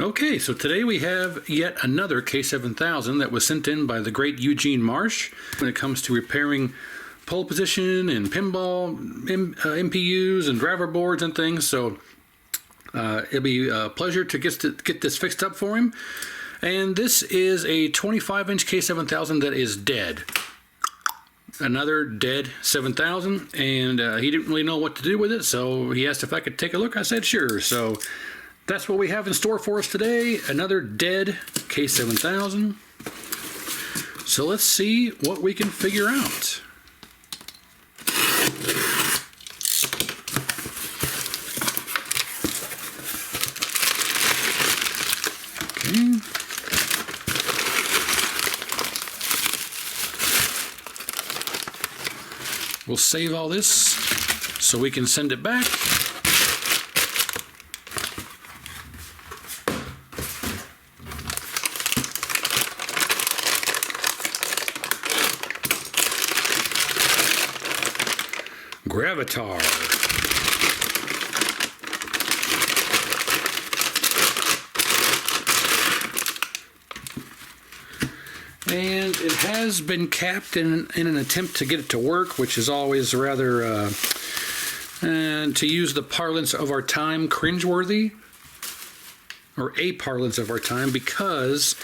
Okay, so today we have yet another K7000 that was sent in by the great Eugene Marsh when it comes to repairing pole position and pinball MPUs and driver boards and things. So it'll be a pleasure to get this fixed up for him. And this is a 25-inch K7000 that is dead. Another dead 7000, and he didn't really know what to do with it, so he asked if I could take a look. I said sure. So that's what we have in store for us today, another dead K7000. So let's see what we can figure out. Okay. We'll save all this so we can send it back. Gravatar. And it has been capped in an attempt to get it to work, which is always rather, to use the parlance of our time, cringeworthy, or a parlance of our time, because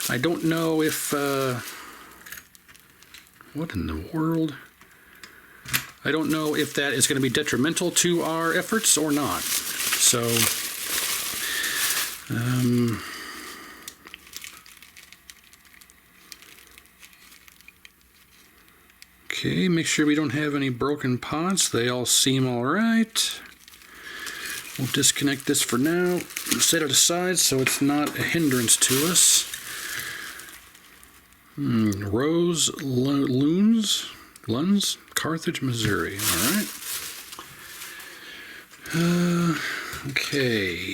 I don't know if, what in the world? I don't know if that is going to be detrimental to our efforts or not. So, okay, make sure we don't have any broken pots. They all seem all right. We'll disconnect this for now, set it aside so it's not a hindrance to us. Rose Luns, Carthage, Missouri. All right. Okay.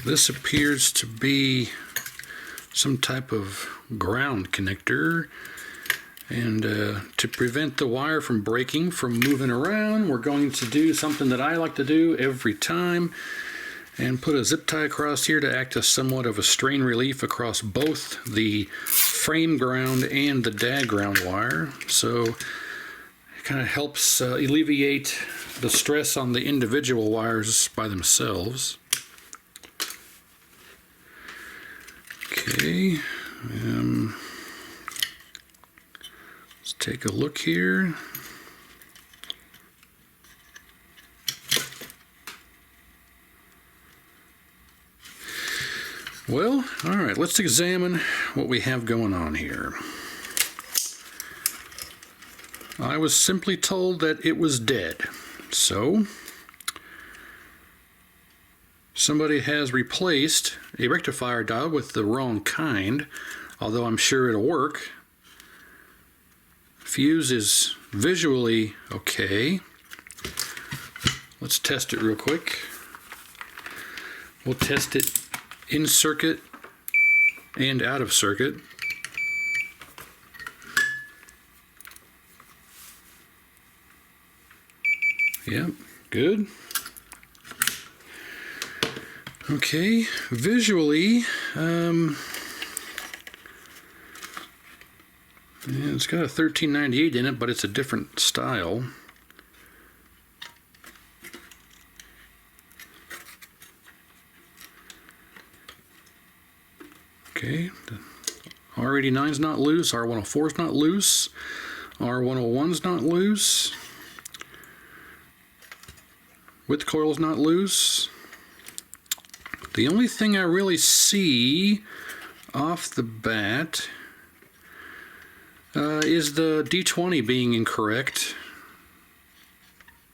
This appears to be some type of ground connector, and to prevent the wire from breaking, from moving around, we're going to do something that I like to do every time, and put a zip tie across here to act as somewhat of a strain relief across both the frame ground and the DAG ground wire. So it kind of helps alleviate the stress on the individual wires by themselves. Okay, let's take a look here. Well, all right, let's examine what we have going on here. I was simply told that it was dead, so somebody has replaced a rectifier dial with the wrong kind, although I'm sure it'll work. Fuse is visually okay. Let's test it real quick. We'll test it in circuit and out of circuit. Yep, good. Okay, visually, it's got a 1398 in it, but it's a different style. Okay, the R89's not loose, R104's not loose, R101's not loose, width coil's not loose. The only thing I really see off the bat is the D20 being incorrect,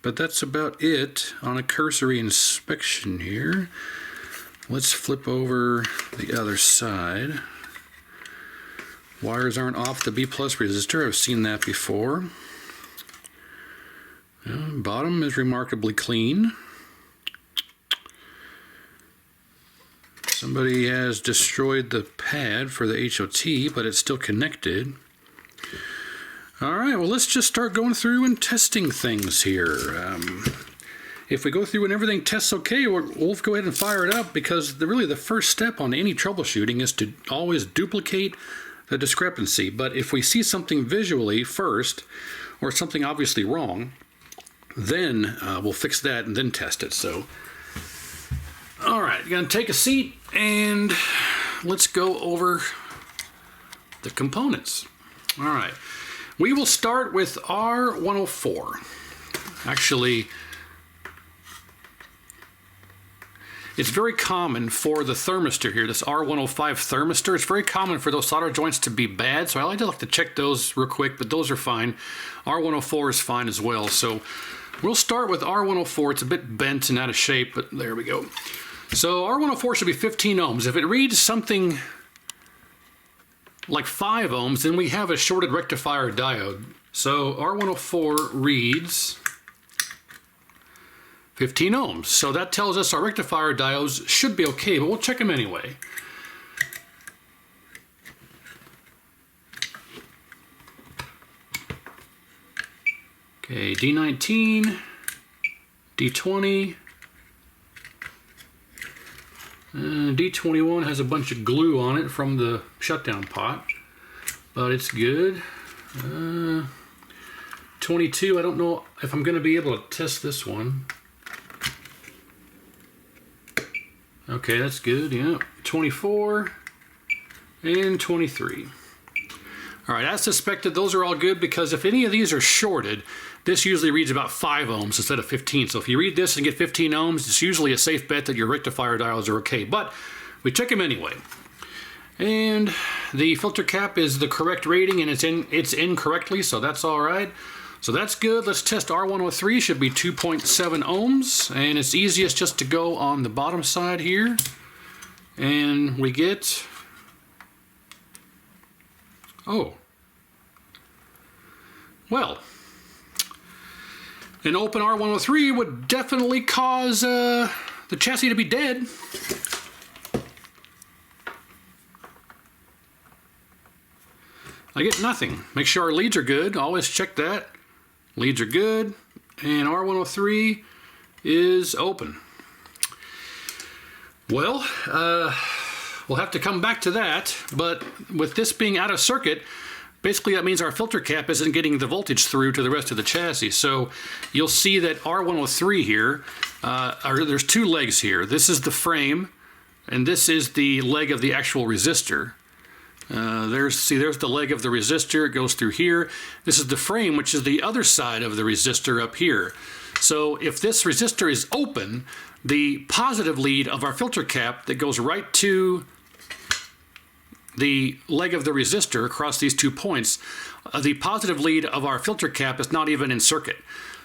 but that's about it on a cursory inspection here. Let's flip over the other side. Wires aren't off the B+ resistor. I've seen that before. Bottom is remarkably clean. Somebody has destroyed the pad for the HOT, but it's still connected. All right, well, let's just start going through and testing things here. if we go through and everything tests okay, we'll go ahead and fire it up, because really the first step on any troubleshooting is to always duplicate the discrepancy. But if we see something visually first, or something obviously wrong, then we'll fix that and then test it. So, all right, you're gonna take a seat and let's go over the components. All right, we will start with R104. Actually, it's very common for the thermistor here, this R105 thermistor. It's very common for those solder joints to be bad, so I like to check those real quick, but those are fine. R104 is fine as well. So we'll start with R104. It's a bit bent and out of shape, but there we go. So R104 should be 15 ohms. If it reads something like 5 ohms, then we have a shorted rectifier diode. So R104 reads 15 ohms. So that tells us our rectifier diodes should be okay, but we'll check them anyway. Okay, D19, D20, D21 has a bunch of glue on it from the shutdown pot, but it's good. 22, I don't know if I'm going to be able to test this one. Okay, that's good, yeah. 24 and 23. All right, as suspected, those are all good, because if any of these are shorted, this usually reads about 5 ohms instead of 15. So if you read this and get 15 ohms, it's usually a safe bet that your rectifier diodes are okay. But we check them anyway. And the filter cap is the correct rating, and it's in correctly, so that's all right. So that's good. Let's test R103. Should be 2.7 ohms, and it's easiest just to go on the bottom side here, and we get, oh, well, an open R103 would definitely cause the chassis to be dead. I get nothing. Make sure our leads are good. Always check that. Leads are good, and R103 is open. Well, we'll have to come back to that, but with this being out of circuit, basically that means our filter cap isn't getting the voltage through to the rest of the chassis. So you'll see that R103 here, there's two legs here. This is the frame, and this is the leg of the actual resistor. There's the leg of the resistor. It goes through here. This is the frame, which is the other side of the resistor up here. So if this resistor is open, the positive lead of our filter cap that goes right to the leg of the resistor across these 2 points, the positive lead of our filter cap is not even in circuit.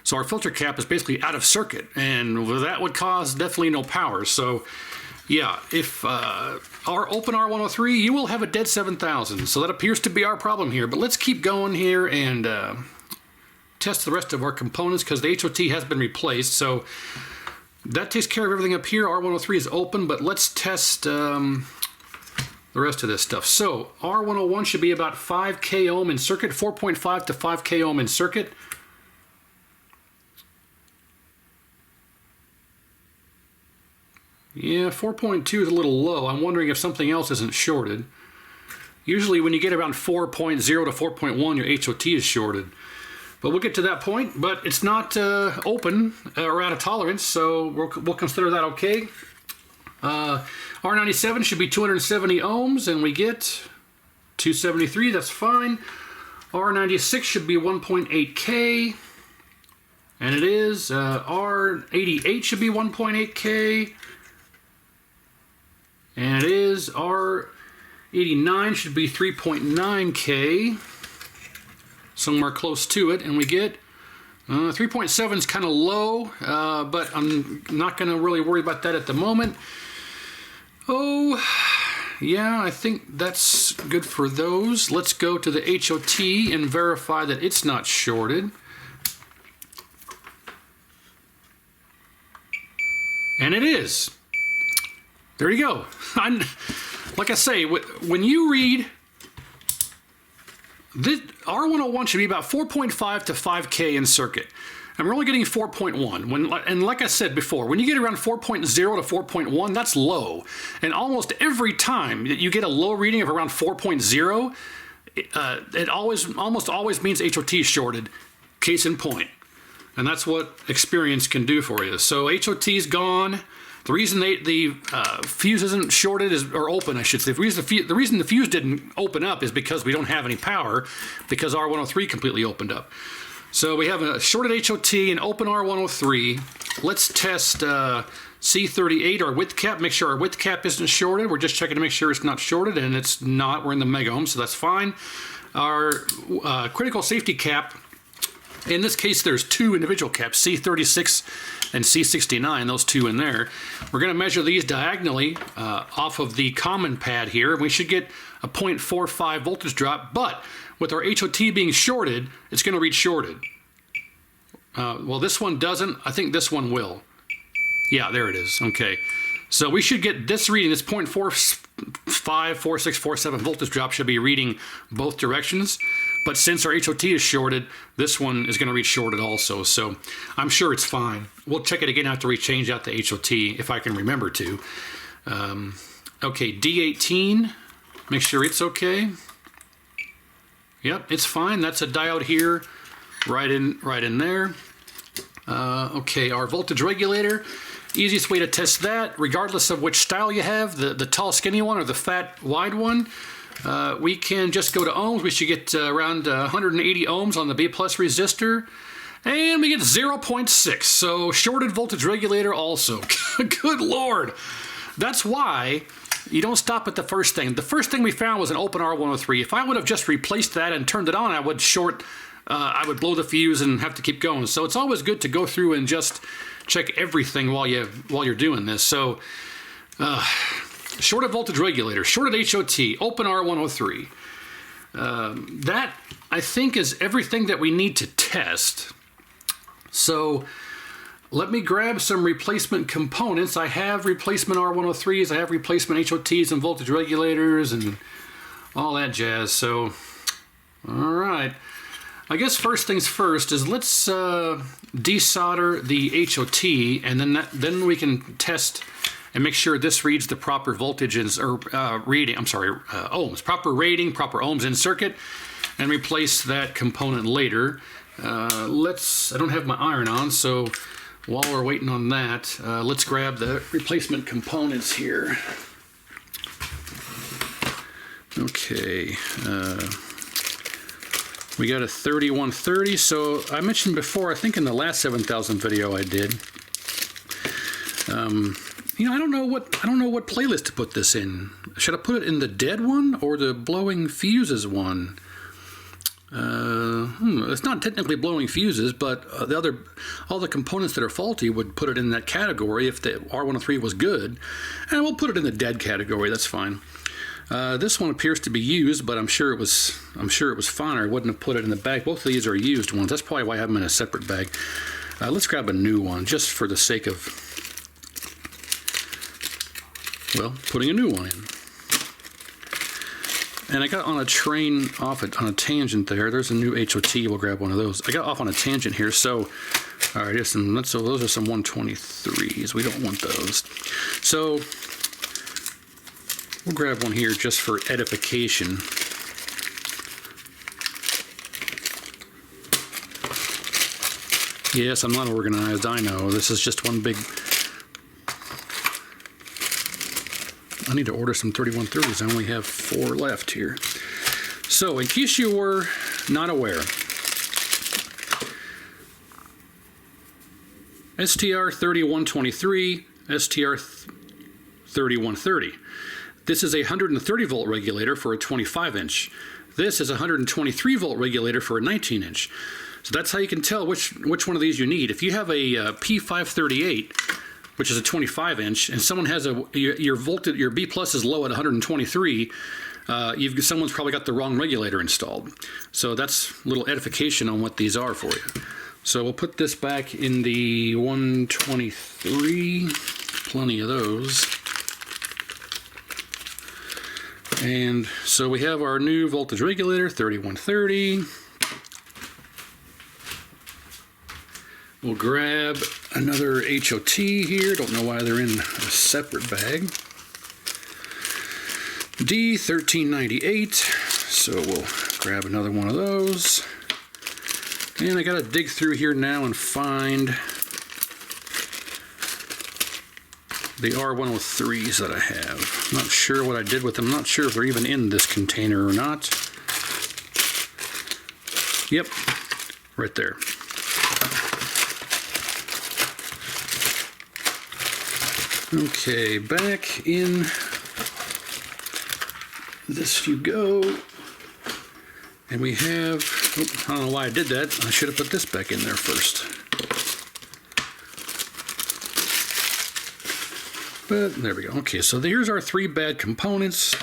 So our filter cap is basically out of circuit, and that would cause definitely no power. So yeah, if our open R103, you will have a dead 7000. So that appears to be our problem here. But let's keep going here and test the rest of our components, because the HOT has been replaced. So that takes care of everything up here. R103 is open, but let's test the rest of this stuff. So R101 should be about 5K ohm in circuit, 4.5 to 5K ohm in circuit. Yeah, 4.2 is a little low. I'm wondering if something else isn't shorted. Usually when you get around 4.0 to 4.1, your HOT is shorted. But we'll get to that point, but it's not open or out of tolerance, so we'll consider that okay. R97 should be 270 ohms, and we get 273, that's fine. R96 should be 1.8K, and it is. R88 should be 1.8K. And it is. R89 should be 3.9K, somewhere close to it, and we get 3.7 is kind of low, but I'm not going to really worry about that at the moment. Oh, yeah, I think that's good for those. Let's go to the HOT and verify that it's not shorted. And it is. There you go. Like I say, when you read, this R101 should be about 4.5 to 5K in circuit. and we're only getting 4.1. And like I said before, when you get around 4.0 to 4.1, that's low. And almost every time that you get a low reading of around 4.0, it almost always means HOT is shorted. Case in point. And that's what experience can do for you. So HOT is gone. The reason the fuse isn't shorted or open, I should say. The reason the fuse didn't open up is because we don't have any power, because R103 completely opened up. So we have a shorted HOT and open R103. Let's test C38, our width cap. Make sure our width cap isn't shorted. We're just checking to make sure it's not shorted, and it's not. We're in the mega ohm, so that's fine. Our critical safety cap. In this case, there's two individual caps, C36 and C69, those two in there. We're going to measure these diagonally off of the common pad here, and we should get a 0.45 voltage drop, but with our HOT being shorted, it's going to read shorted. Well, this one doesn't. I think this one will. Yeah, there it is. Okay. So we should get this reading, this 0.45, 46, 47 voltage drop should be reading both directions. But since our HOT is shorted, this one is going to read shorted also. So I'm sure it's fine. We'll check it again after we change out the HOT, if I can remember to. Okay, D18, make sure it's okay. Yep, it's fine. That's a diode here, right in there. Okay, our voltage regulator. Easiest way to test that, regardless of which style you have, the tall skinny one or the fat wide one. We can just go to ohms. We should get around 180 ohms on the B plus resistor, and we get 0.6. So shorted voltage regulator also. Good Lord. That's why you don't stop at the first thing. The first thing we found was an open R103. If I would have just replaced that and turned it on, I would blow the fuse and have to keep going. So it's always good to go through and just check everything while you're doing this. So shorted voltage regulator, shorted HOT, open R103. That, I think, is everything that we need to test. So let me grab some replacement components. I have replacement R103s, I have replacement HOTs and voltage regulators and all that jazz. So, all right. I guess first things first is let's desolder the HOT, and then we can test and make sure this reads the proper voltages or reading. I'm sorry, ohms, proper rating, proper ohms in circuit, and replace that component later. I don't have my iron on, so while we're waiting on that, let's grab the replacement components here. Okay. We got a 3130. So I mentioned before, I think in the last 7000 video I did. You know, I don't know what playlist to put this in. Should I put it in the dead one or the blowing fuses one? It's not technically blowing fuses, but all the components that are faulty would put it in that category if the R103 was good, and we'll put it in the dead category. That's fine. This one appears to be used, but I'm sure it was fine, or I wouldn't have put it in the bag. Both of these are used ones. That's probably why I have them in a separate bag. Let's grab a new one, just for the sake of, well, putting a new one in. And I got on a train off on a tangent there. There's a new HOT. We'll grab one of those. I got off on a tangent here. So, all right, so those are some 123s. We don't want those. So we'll grab one here just for edification. Yes, I'm not organized. I know. This is just one big. I need to order some 3130s. I only have 4 left here. So, in case you were not aware, STR 3123, STR 3130. This is a 130 volt regulator for a 25 inch. This is a 123 volt regulator for a 19 inch. So that's how you can tell which one of these you need. If you have a P538, which is a 25 inch, and someone has your B plus is low at 123, someone's probably got the wrong regulator installed. So that's a little edification on what these are for you. So we'll put this back in the 123, plenty of those. And so we have our new voltage regulator, 3130. We'll grab another HOT here. Don't know why they're in a separate bag. D1398. So we'll grab another one of those. And I gotta dig through here now and find the R103s that I have. I'm not sure what I did with them. I'm not sure if they're even in this container or not. Yep, right there. Okay, back in this you go. And we have, I don't know why I did that. I should have put this back in there first. But there we go. Okay, so here's our 3 bad components.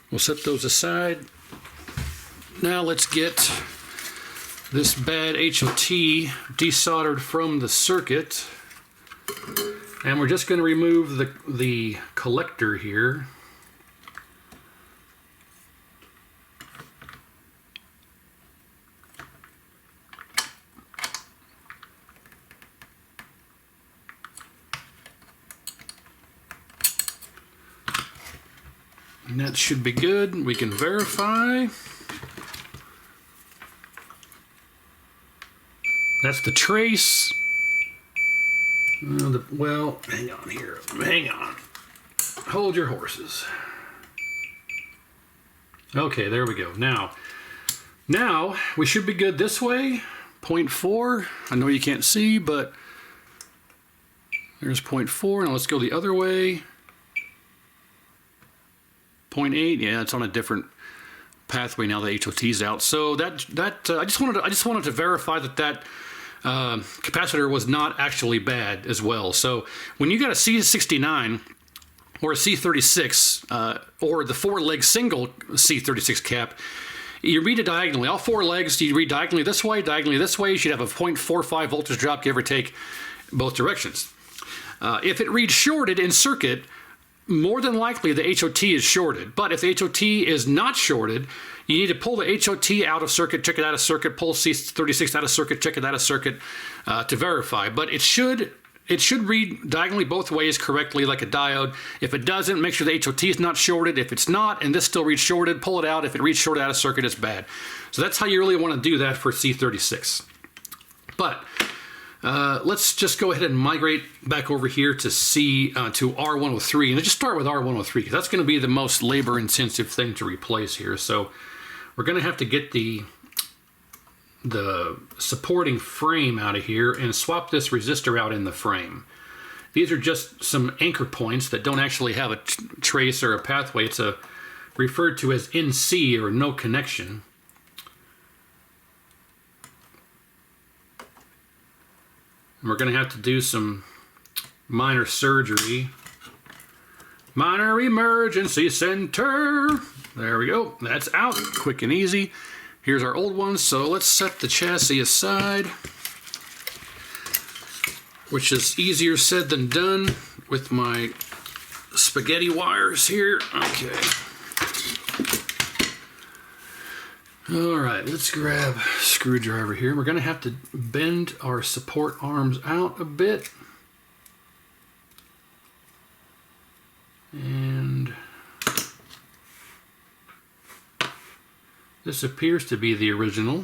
We'll set those aside. Now let's get this bad HOT desoldered from the circuit. And we're just going to remove the collector here. And that should be good. We can verify. That's the trace. Well, hang on here. Hang on. Hold your horses. Okay, there we go. Now we should be good this way. 0.4. I know you can't see, but there's 0.4. Now let's go the other way. 0.8. Yeah, it's on a different pathway now. The HOT's out. So I just wanted to verify that capacitor was not actually bad as well. So when you got a C69 or a C36 or the 4-leg single C36 cap, you read it diagonally. All 4 legs, you read diagonally this way, you should have a 0.45 voltage drop, give or take, both directions. If it reads shorted in circuit, more than likely the HOT is shorted. But if the HOT is not shorted, you need to pull the HOT out of circuit, check it out of circuit, pull C36 out of circuit, check it out of circuit to verify. But it should read diagonally both ways correctly like a diode. If it doesn't, make sure the HOT is not shorted. If it's not and this still reads shorted, pull it out. If it reads shorted out of circuit, it's bad. So that's how you really want to do that for C36. But let's just go ahead and migrate back over here to to R103, and just start with R103 because that's going to be the most labor-intensive thing to replace here. So we're going to have to get the supporting frame out of here and swap this resistor out in the frame. These are just some anchor points that don't actually have a trace or a pathway. It's referred to as NC or no connection. And we're going to have to do some minor surgery. Minor emergency center. There we go. That's out. Quick and easy. Here's our old one. So let's set the chassis aside, which is easier said than done with my spaghetti wires here. Okay. All right, let's grab a screwdriver here. We're going to have to bend our support arms out a bit. And this appears to be the original.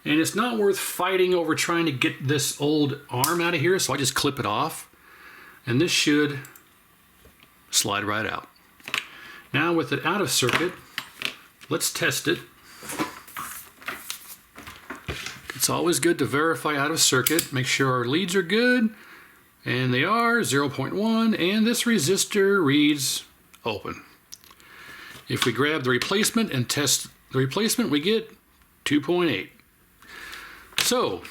And it's not worth fighting over trying to get this old arm out of here, so I just clip it off. And this should slide right out. Now with it out of circuit, let's test it. It's always good to verify out of circuit. Make sure our leads are good. And they are 0.1. And this resistor reads open. If we grab the replacement and test the replacement, we get 2.8. So,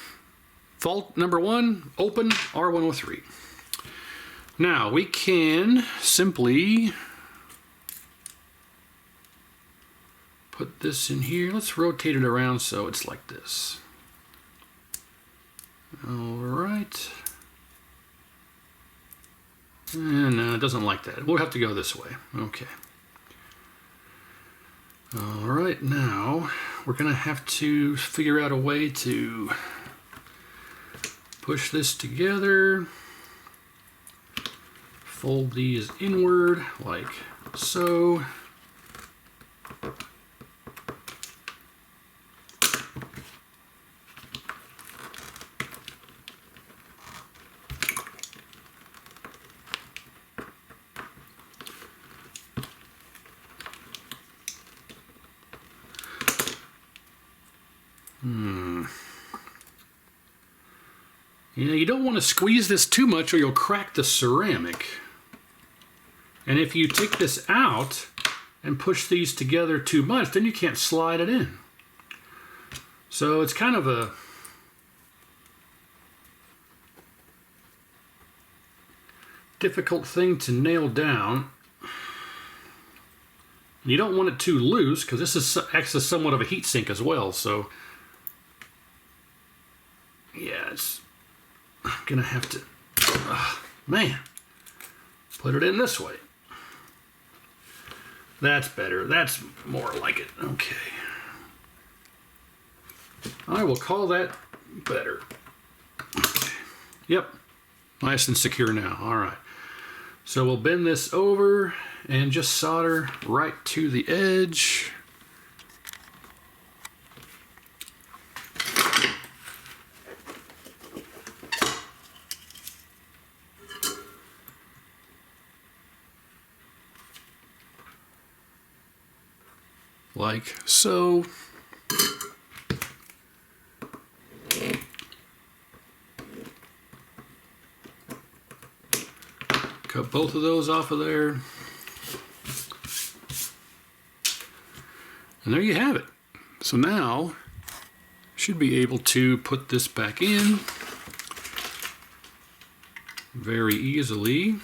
fault number 1, open R103. Now, we can simply put this in here. Let's rotate it around so it's like this. All right. And no, it doesn't like that. We'll have to go this way. Okay. All right, now we're going to have to figure out a way to Push this together. Fold these inward like so. Yeah, you don't want to squeeze this too much or you'll crack the ceramic. And if you take this out and push these together too much, then you can't slide it in. So it's kind of a difficult thing to nail down. You don't want it too loose because this is acts as somewhat of a heat sink as well. So yeah, it's gonna have to, man, put it in this way. That's better. That's more like it. Okay. I will call that better. Okay. Yep. Nice and secure now. All right. So we'll bend this over and just solder right to the edge. Like so. Cut both of those off of there. And there you have it. So now, should be able to put this back in very easily.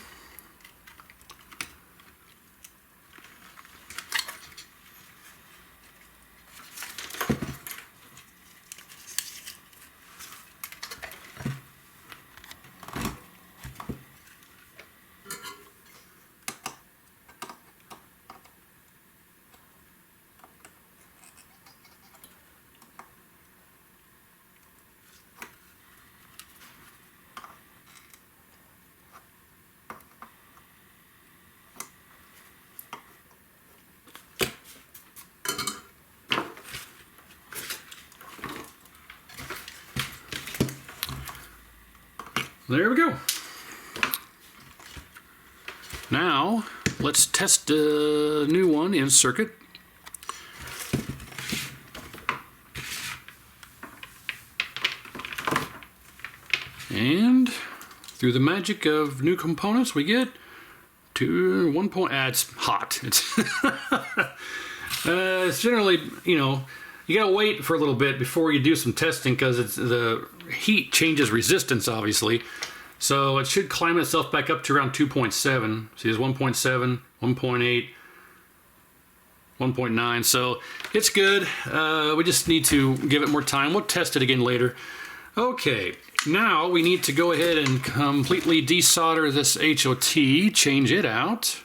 There we go. Now, let's test a new one in circuit. And through the magic of new components, we get to 1 point. It's hot. It's generally, you know, you gotta wait for a little bit before you do some testing because it's the heat changes resistance, obviously. So it should climb itself back up to around 2.7. See, there's 1.7, 1.8, 1.9. So it's good. We just need to give it more time. We'll test it again later. Okay, now we need to go ahead and completely desolder this HOT, change it out.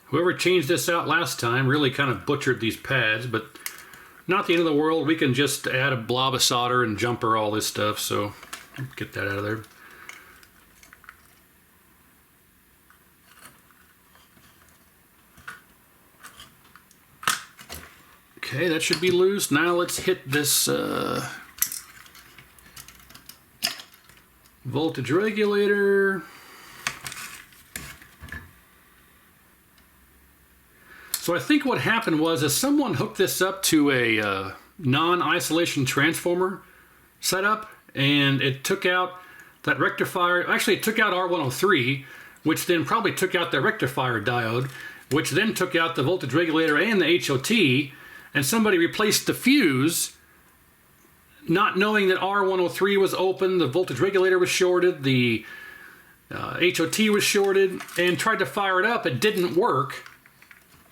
Whoever changed this out last time really kind of butchered these pads, but not the end of the world. We can just add a blob of solder and jumper all this stuff, so get that out of there. Okay, that should be loose. Now let's hit this voltage regulator. So I think what happened was someone hooked this up to a non-isolation transformer setup, and it took out that rectifier. Actually, it took out R103, which then probably took out the rectifier diode, which then took out the voltage regulator and the HOT, and somebody replaced the fuse, not knowing that R103 was open, the voltage regulator was shorted, the HOT was shorted, and tried to fire it up. It didn't work.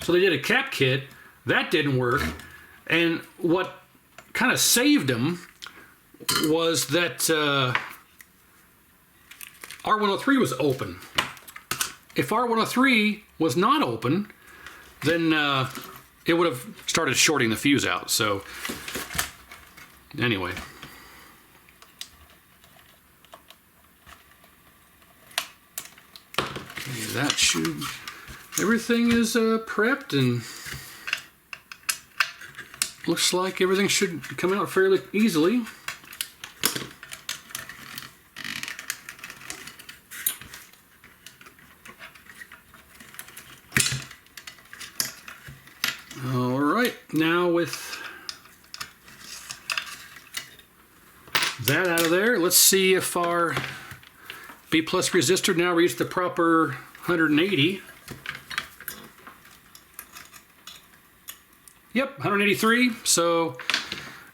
So they did a cap kit, that didn't work, and what kind of saved them was that R103 was open. if R103 was not open, then it would have started shorting the fuse out. So anyway. Okay, that should, everything is prepped, and looks like everything should come out fairly easily. All right, now with that out of there, let's see if our B plus resistor now reaches the proper 180. Yep, 183. So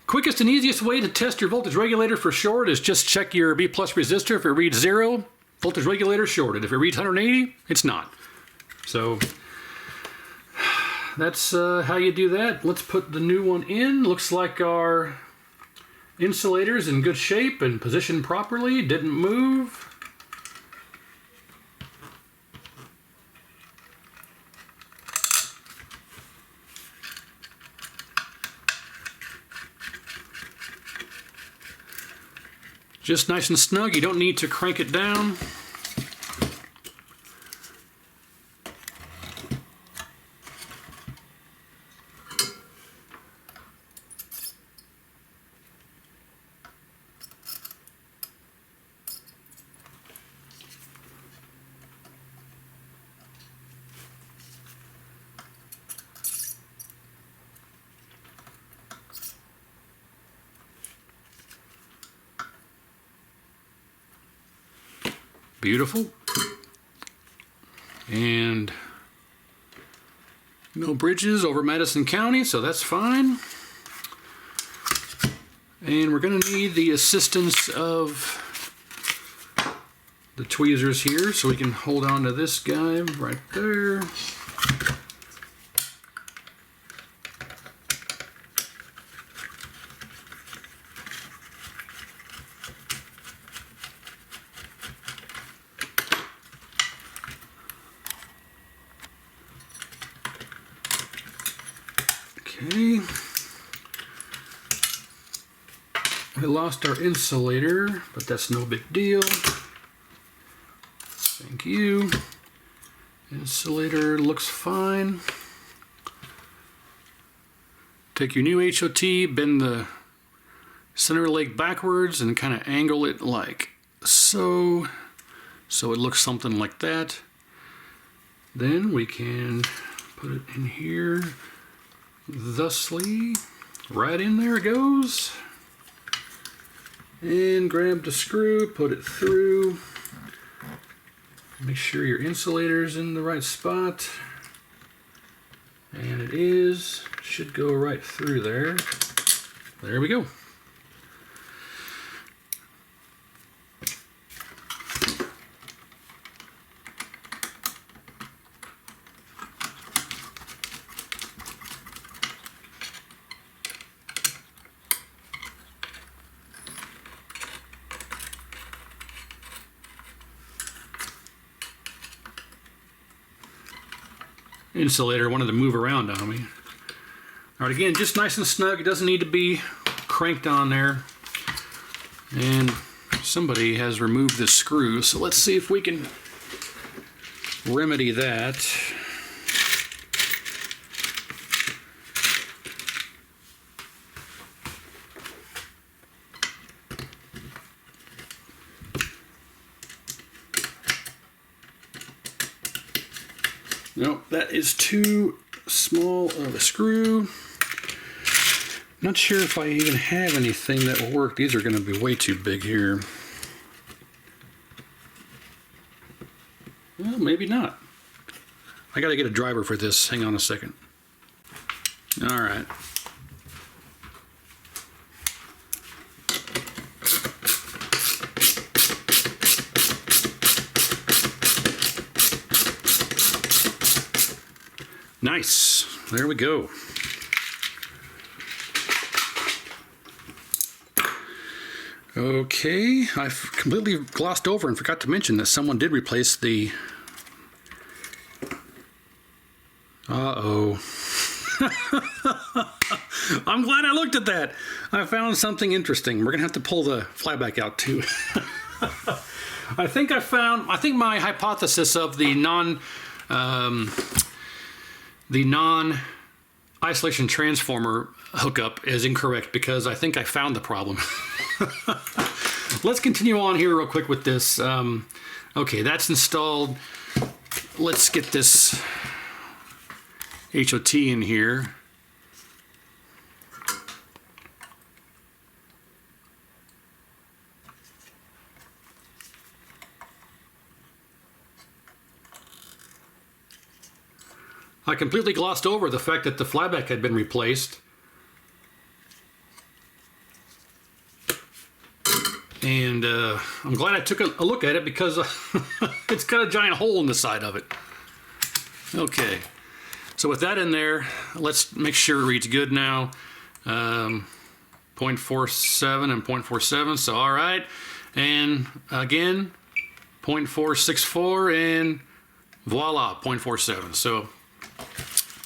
quickest and easiest way to test your voltage regulator for short is just check your B plus resistor. If it reads 0, voltage regulator shorted. If it reads 180, it's not. So that's how you do that. Let's put the new one in. Looks like our insulator's in good shape and positioned properly, didn't move. Just nice and snug, you don't need to crank it down. Beautiful. And no bridges over Madison County, so that's fine. And we're going to need the assistance of the tweezers here, so we can hold on to this guy right there. Okay, we lost our insulator, but that's no big deal. Thank you. Insulator looks fine. Take your new HOT, bend the center leg backwards and kind of angle it like so. So it looks something like that. Then we can put it in here. Thusly, right in there it goes. And grab the screw, put it through. Make sure your insulator's in the right spot. And it is. Should go right through there. There we go. Insulator wanted to move around on me. All right, again, just nice and snug. It doesn't need to be cranked on there. And somebody has removed this screw, so let's see if we can remedy that. No, that is too small of a screw. Not sure if I even have anything that will work. These are going to be way too big here. Well, maybe not. I got to get a driver for this. Hang on a second. All right. Nice. There we go. Okay, I've completely glossed over and forgot to mention that someone did replace the Uh-oh. I'm glad I looked at that. I found something interesting. We're gonna have to pull the flyback out too. I think my hypothesis of the non-isolation transformer hookup is incorrect, because I think I found the problem. Let's continue on here real quick with this. Okay, that's installed. Let's get this HOT in here. I completely glossed over the fact that the flyback had been replaced. And I'm glad I took a look at it, because it's got a giant hole in the side of it. Okay, so with that in there, let's make sure it reads good now. 0.47 and 0.47, so all right. And again, 0.464 and voila, 0.47. So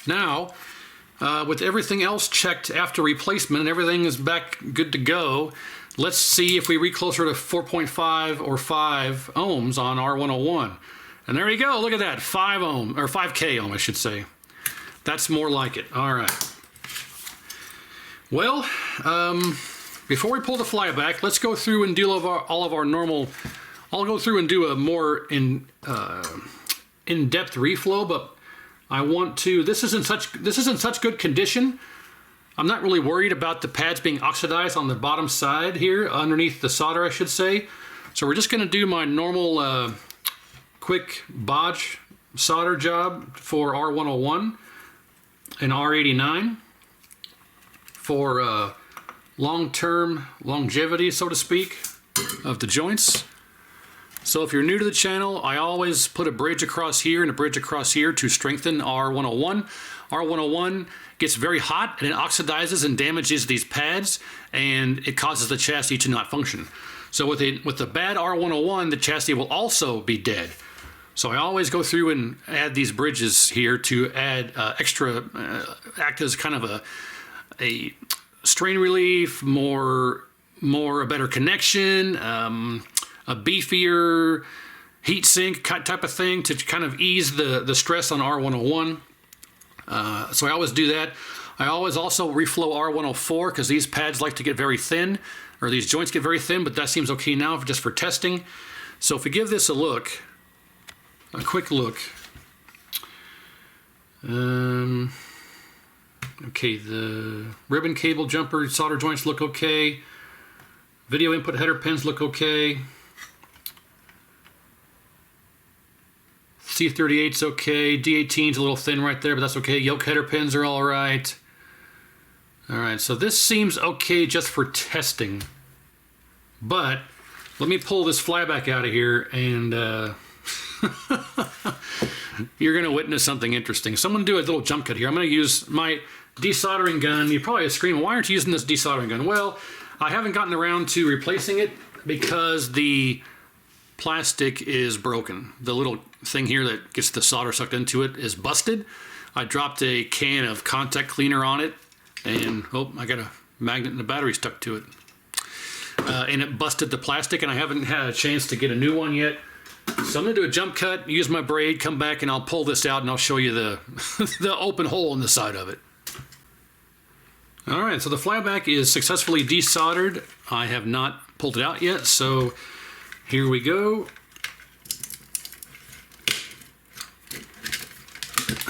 now, with everything else checked after replacement and everything is back good to go, let's see if we read closer to 4.5 or 5 ohms on R101. And there you go, look at that, 5 ohm, or 5K ohm, I should say. That's more like it. All right. Well, before we pull the flyback, let's go through and do all of our normal. I'll go through and do a more in-depth reflow, but I want to. This is in such good condition. I'm not really worried about the pads being oxidized on the bottom side here, underneath the solder, I should say. So we're just going to do my normal quick bodge solder job for R101 and R89 for long-term longevity, so to speak, of the joints. So if you're new to the channel, I always put a bridge across here and a bridge across here to strengthen R101. R101 gets very hot and it oxidizes and damages these pads, and it causes the chassis to not function. So with the bad R101, the chassis will also be dead. So I always go through and add these bridges here to add extra, act as kind of a strain relief, a better connection, a beefier heat sink type of thing to kind of ease the stress on R101. So I always do that. I always also reflow R104 because these pads like to get very thin, or these joints get very thin, but that seems okay now just for testing. So if we give this a quick look. Okay, the ribbon cable jumper solder joints look okay. Video input header pins look okay. C38's okay. D18's a little thin right there, but that's okay. Yoke header pins are all right. All right, so this seems okay just for testing. But let me pull this flyback out of here, and you're going to witness something interesting. Someone do a little jump cut here. I'm going to use my desoldering gun. You're probably screaming, why aren't you using this desoldering gun? Well, I haven't gotten around to replacing it because the plastic is broken. The little thing here that gets the solder sucked into it is busted. I dropped a can of contact cleaner on it, and I got a magnet and a battery stuck to it. And it busted the plastic, and I haven't had a chance to get a new one yet. So I'm going to do a jump cut, use my braid, come back, and I'll pull this out, and I'll show you the, the open hole in the side of it. All right, so the flyback is successfully desoldered. I have not pulled it out yet, so here we go.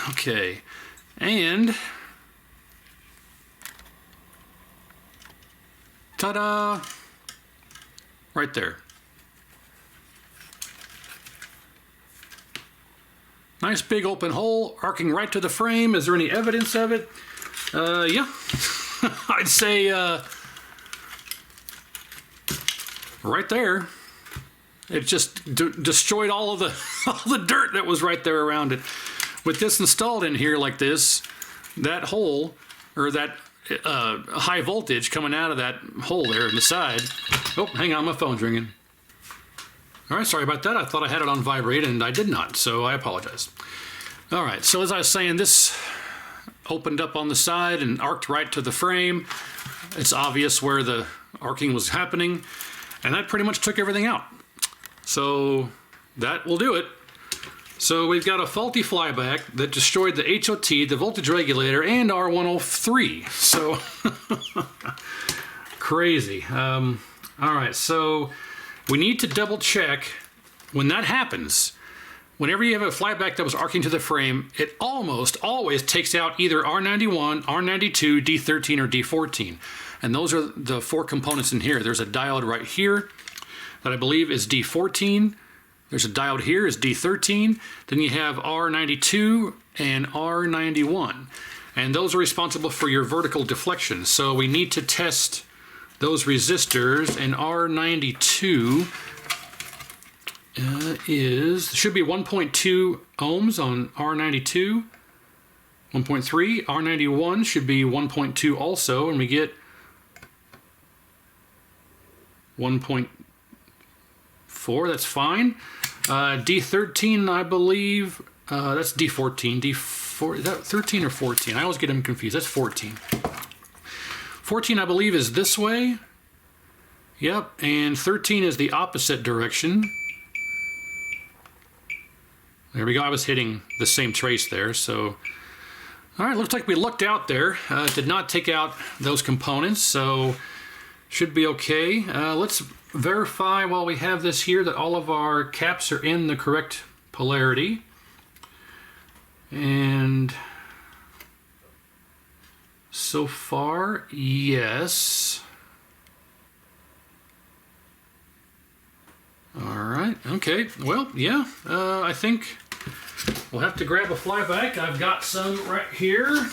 Okay, and ta-da! Right there. Nice big open hole, arcing right to the frame. Is there any evidence of it? Yeah. I'd say right there. It just destroyed all the dirt that was right there around it. With this installed in here like this, that hole, or that high voltage coming out of that hole there in the side. Oh, hang on, my phone's ringing. All right, sorry about that. I thought I had it on vibrate, and I did not, so I apologize. All right, so as I was saying, this opened up on the side and arced right to the frame. It's obvious where the arcing was happening, and that pretty much took everything out. So that will do it. So we've got a faulty flyback that destroyed the HOT, the voltage regulator, and R103. So crazy. All right, so we need to double check when that happens. Whenever you have a flyback that was arcing to the frame, it almost always takes out either R91, R92, D13, or D14. And those are the four components in here. There's a diode right here that I believe is D14. There's a diode here is D13. Then you have R92 and R91. And those are responsible for your vertical deflection. So we need to test those resistors, and R92 should be 1.2 ohms on R92, 1.3. R91 should be 1.2 also, and we get 1.4. That's fine. D13, I believe, that's D14. D4, is that 13 or 14? I always get them confused. That's 14. 14, I believe, is this way. Yep, and 13 is the opposite direction. There we go. I was hitting the same trace there. So, all right, looks like we lucked out there. Did not take out those components, so should be okay. Let's verify while we have this here that all of our caps are in the correct polarity. And so far, yes. All right, okay, well, yeah, I think we'll have to grab a flyback. I've got some right here.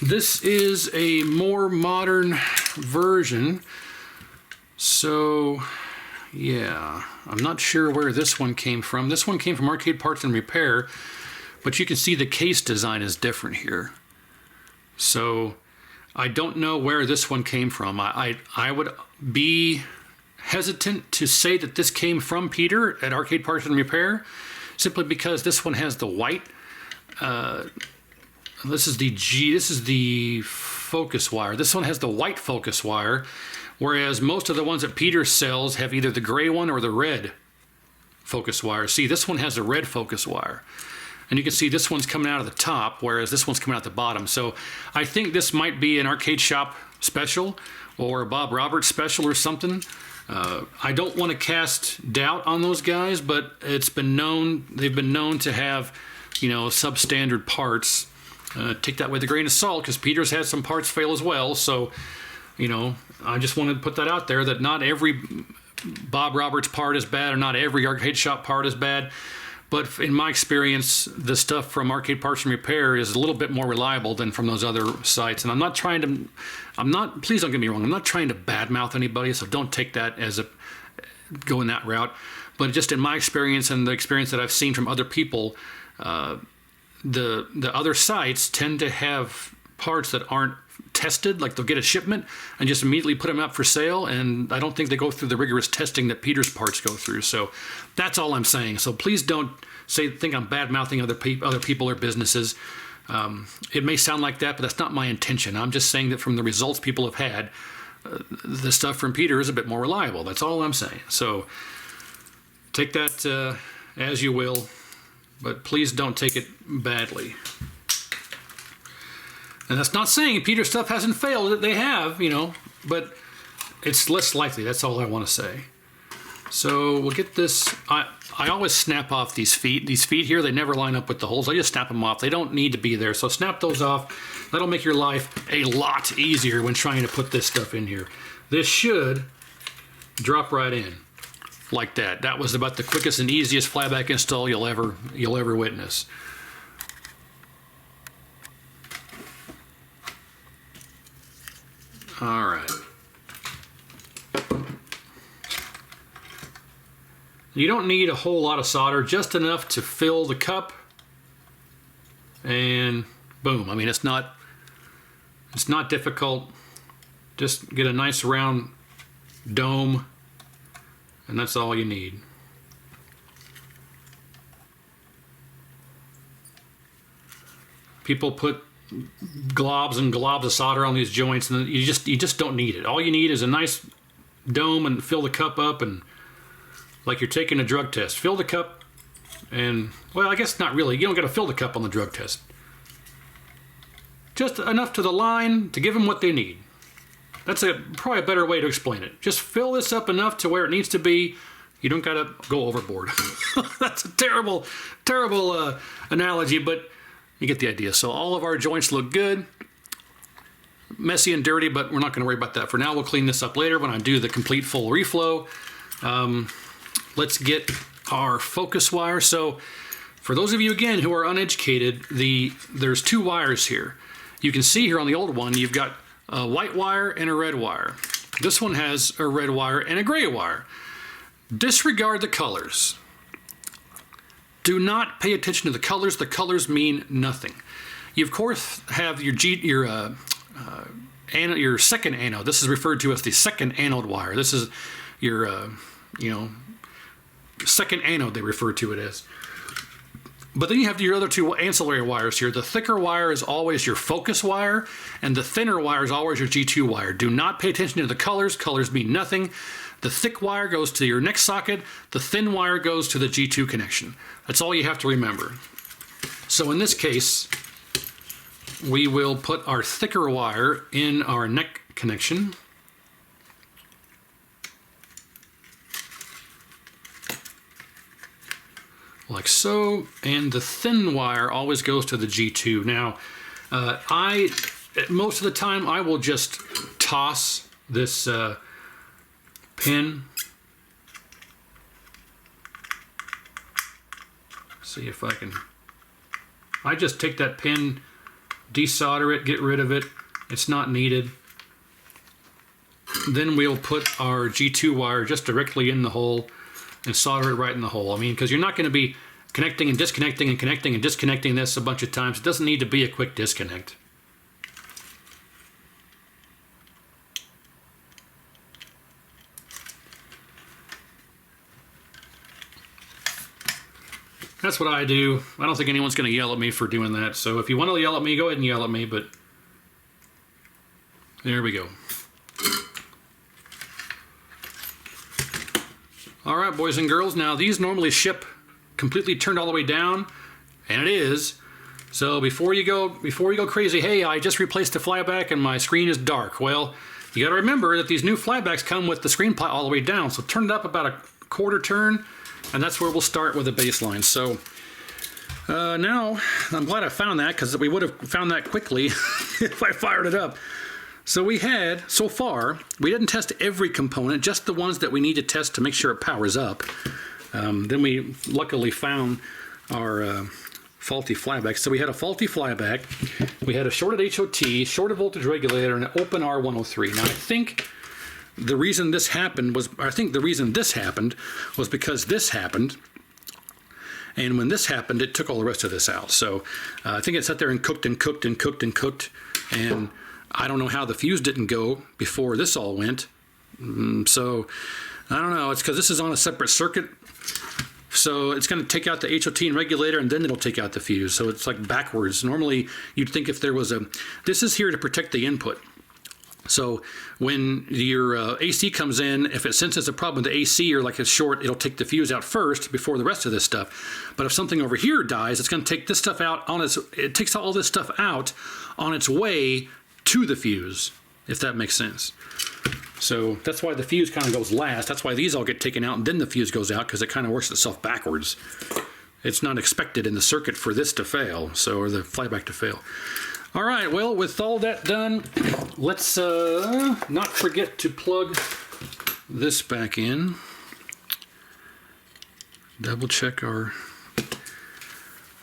This is a more modern version, so yeah, I'm not sure where this one came from. This one came from Arcade Parts and Repair, but you can see the case design is different here. So I don't know where this one came from. I would be hesitant to say that this came from Peter at Arcade Parts and Repair, simply because this one has the white. This is the focus wire. This one has the white focus wire, whereas most of the ones that Peter sells have either the gray one or the red focus wire. See, this one has a red focus wire. And you can see this one's coming out of the top, whereas this one's coming out the bottom. So I think this might be an arcade shop special or a Bob Roberts special or something. I don't want to cast doubt on those guys, but it's been known, they've been known to have, you know, substandard parts. Take that with a grain of salt, because Peter's had some parts fail as well. So, you know, I just wanted to put that out there, that not every Bob Roberts part is bad, or not every arcade shop part is bad. But in my experience, the stuff from Arcade Parts and Repair is a little bit more reliable than from those other sites. And I'm not trying to, please don't get me wrong, I'm not trying to badmouth anybody, so don't take that as going that route. But just in my experience and the experience that I've seen from other people, the other sites tend to have parts that aren't tested. Think they'll get a shipment and just immediately put them up for sale, and I don't think they go through the rigorous testing that Peter's parts go through. So that's all I'm saying. So please don't think I'm bad mouthing other people or businesses. It may sound like that, but that's not my intention. I'm just saying that from the results people have had, the stuff from Peter is a bit more reliable. That's all I'm saying. So take that as you will, but please don't take it badly. And that's not saying Peter's stuff hasn't failed. They have, you know, but it's less likely. That's all I want to say. So we'll get this. I always snap off these feet. These feet here, they never line up with the holes. I just snap them off. They don't need to be there. So snap those off. That'll make your life a lot easier when trying to put this stuff in here. This should drop right in like that. That was about the quickest and easiest flyback install you'll ever witness. All right. You don't need a whole lot of solder, just enough to fill the cup, and boom. I mean, it's not It's not difficult. Just get a nice round dome, and that's all you need. People put globs and globs of solder on these joints, and you just don't need it. All you need is a nice dome, and fill the cup up, and like you're taking a drug test. Fill the cup, and well, I guess not really. You don't got to fill the cup on the drug test. Just enough to the line to give them what they need. That's probably a better way to explain it. Just fill this up enough to where it needs to be. You don't got to go overboard. That's a terrible analogy, but you get the idea. So all of our joints look good. Messy and dirty, but we're not going to worry about that for now. We'll clean this up later when I do the complete full reflow. Let's get our focus wire. So for those of you, again, who are uneducated, there's two wires here. You can see here on the old one, you've got a white wire and a red wire. This one has a red wire and a gray wire. Disregard the colors. Do not pay attention to the colors. The colors mean nothing. You, of course, have your second anode. This is referred to as the second anode wire. This is your, second anode, they refer to it as. But then you have your other two ancillary wires here. The thicker wire is always your focus wire, and the thinner wire is always your G2 wire. Do not pay attention to the colors. Colors mean nothing. The thick wire goes to your next socket. The thin wire goes to the G2 connection. That's all you have to remember. So in this case, we will put our thicker wire in our neck connection. Like so, and the thin wire always goes to the G2. Now, most of the time I will just toss this pin. See if I can. I just take that pin, desolder it, get rid of it. It's not needed. Then we'll put our G2 wire just directly in the hole and solder it right in the hole. I mean, because you're not going to be connecting and disconnecting and connecting and disconnecting this a bunch of times. It doesn't need to be a quick disconnect. That's what I do. I don't think anyone's going to yell at me for doing that. So if you want to yell at me, go ahead and yell at me, but there we go. All right, boys and girls. Now these normally ship completely turned all the way down, and it is. So before you go crazy, hey, I just replaced the flyback and my screen is dark. Well, you got to remember that these new flybacks come with the screen pot all the way down. So turn it up about a quarter turn, and that's where we'll start with the baseline. So now I'm glad I found that, because we would have found that quickly if I fired it up. So we had, so far, we didn't test every component, just the ones that we need to test to make sure it powers up. Then we luckily found our faulty flyback. So we had a faulty flyback, we had a shorted HOT, shorted voltage regulator, and an open R103. Now I think the reason this happened was, because this happened. And when this happened, it took all the rest of this out. So I think it sat there and cooked and cooked and cooked and cooked. And I don't know how the fuse didn't go before this all went. So I don't know. It's because this is on a separate circuit. So it's going to take out the HOT and regulator, and then it'll take out the fuse. So it's like backwards. Normally, you'd think if there was this is here to protect the input. So when your AC comes in, if it senses a problem with the AC or like it's short, it'll take the fuse out first before the rest of this stuff. But if something over here dies, it's going to take this stuff out it takes all this stuff out on its way to the fuse, if that makes sense. So that's why the fuse kind of goes last. That's why these all get taken out and then the fuse goes out, because it kind of works itself backwards. It's not expected in the circuit for this to fail, or the flyback to fail. All right, well, with all that done, let's not forget to plug this back in. Double check our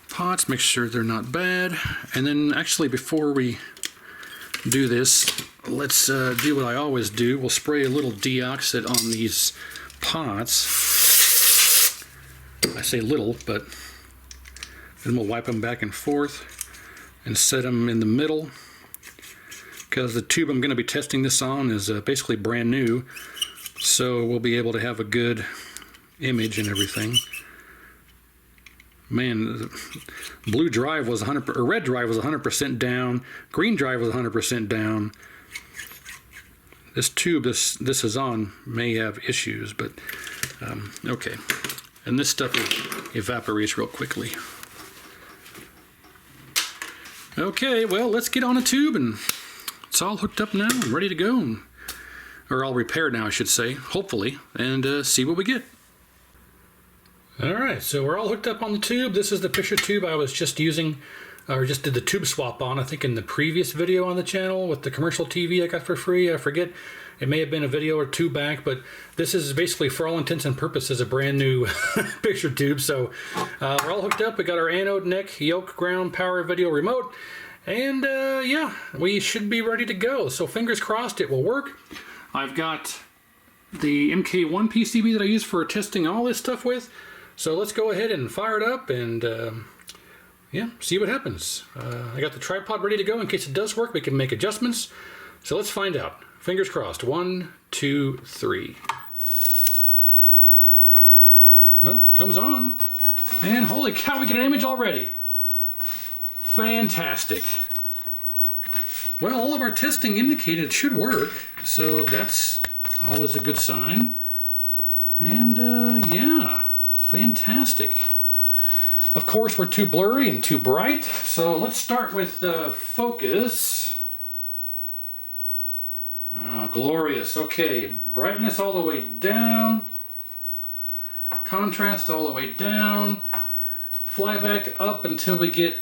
pots, make sure they're not bad. And then actually, before we do this, let's do what I always do. We'll spray a little deoxit on these pots. I say little, but then we'll wipe them back and forth and set them in the middle. because the tube I'm going to be testing this on is basically brand new, so we'll be able to have a good image and everything. Man, blue drive was 100%, or red drive was 100% down. Green drive was 100% down. This tube this is on may have issues, but okay. And this stuff evaporates real quickly. Okay, well, let's get on a tube, and it's all hooked up now and ready to go. Or all repaired now, I should say, hopefully, and see what we get. Alright, so we're all hooked up on the tube. This is the picture tube I was just using, or just did the tube swap on, I think in the previous video on the channel with the commercial TV I got for free. I forget, it may have been a video or two back, but this is basically, for all intents and purposes, a brand new picture tube. So we're all hooked up. We got our anode, neck, yoke, ground, power, video, remote, and yeah, we should be ready to go. So fingers crossed it will work. I've got the MK1 PCB that I use for testing all this stuff with. So let's go ahead and fire it up and yeah, see what happens. I got the tripod ready to go in case it does work. We can make adjustments. So let's find out. Fingers crossed. 1, 2, 3. Well, comes on. And holy cow, we get an image already. Fantastic. Well, all of our testing indicated it should work. So that's always a good sign. And yeah. Fantastic. Of course, we're too blurry and too bright, so let's start with focus. Ah, glorious. Okay, brightness all the way down, contrast all the way down, flyback up until we get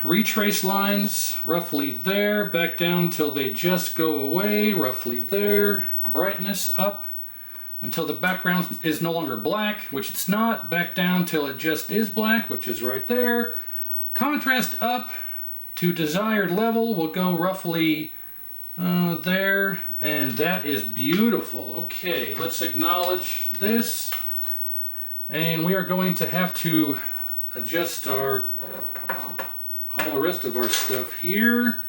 retrace lines roughly there, back down until they just go away roughly there, brightness up until the background is no longer black, which it's not, back down till it just is black, which is right there. Contrast up to desired level will go roughly there, and that is beautiful. Okay, let's acknowledge this, and we are going to have to adjust all the rest of our stuff here.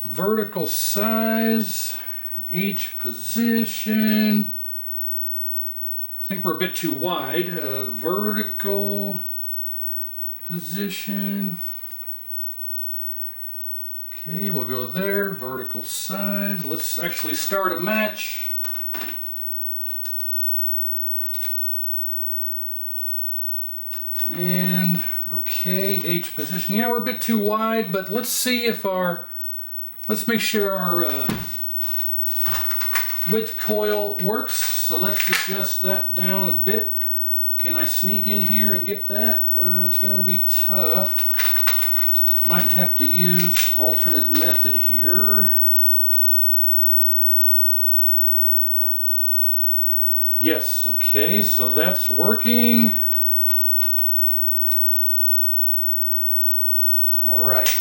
Vertical size, H position. I think we're a bit too wide. Vertical position. Okay, we'll go there. Vertical size. Let's actually start a match. And okay, H position. Yeah, we're a bit too wide, but let's see if let's make sure our width coil works. So let's adjust that down a bit. Can I sneak in here and get that? It's going to be tough. Might have to use alternate method here. Yes, okay, so that's working. All right.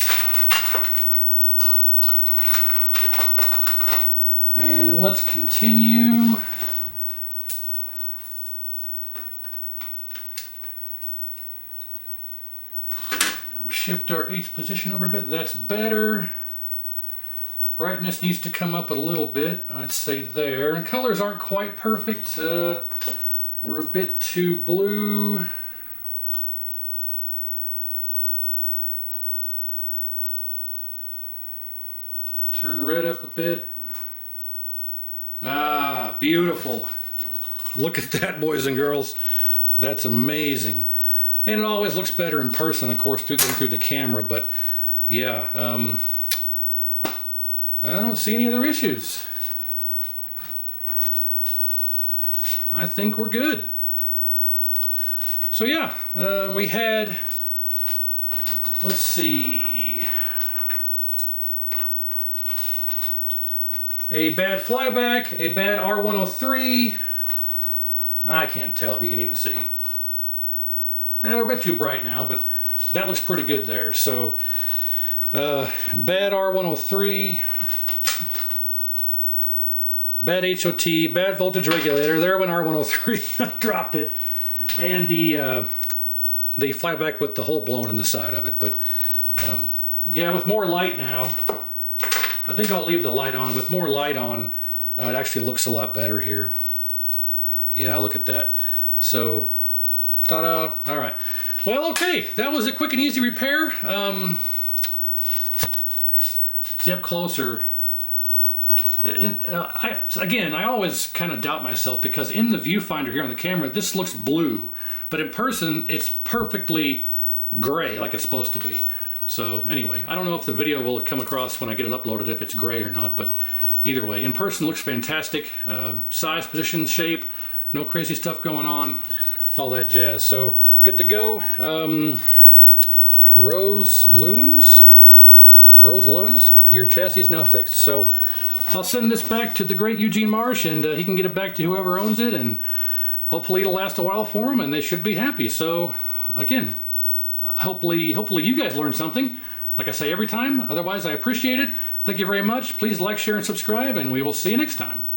And let's continue. Shift our H position over a bit. That's better. Brightness needs to come up a little bit. I'd say there. And colors aren't quite perfect. We're a bit too blue. Turn red up a bit. Ah, beautiful. Look at that, boys and girls. That's amazing. And it always looks better in person, of course, through the camera, but yeah, I don't see any other issues. I think we're good. So yeah, we had, let's see, a bad flyback, a bad R103. I can't tell if you can even see. And we're a bit too bright now, but that looks pretty good there. So, bad R103, bad HOT, bad voltage regulator. There went R103. I dropped it, and the flyback with the hole blown in the side of it. But yeah, with more light now, I think I'll leave the light on. With more light on, it actually looks a lot better here. Yeah, look at that. So, ta-da! All right. Well, okay, that was a quick and easy repair. See up closer. I always kind of doubt myself because in the viewfinder here on the camera, this looks blue, but in person, it's perfectly gray like it's supposed to be. So anyway, I don't know if the video will come across when I get it uploaded if it's gray or not, but either way, in person looks fantastic. Size, position, shape, no crazy stuff going on, all that jazz. So good to go. Rose Luns, your chassis is now fixed. So I'll send this back to the great Eugene Marsh, and he can get it back to whoever owns it, and hopefully it'll last a while for them, and they should be happy. So again, hopefully you guys learned something. Like I say every time, otherwise I appreciate it. Thank you very much. Please like, share, and subscribe, and we will see you next time.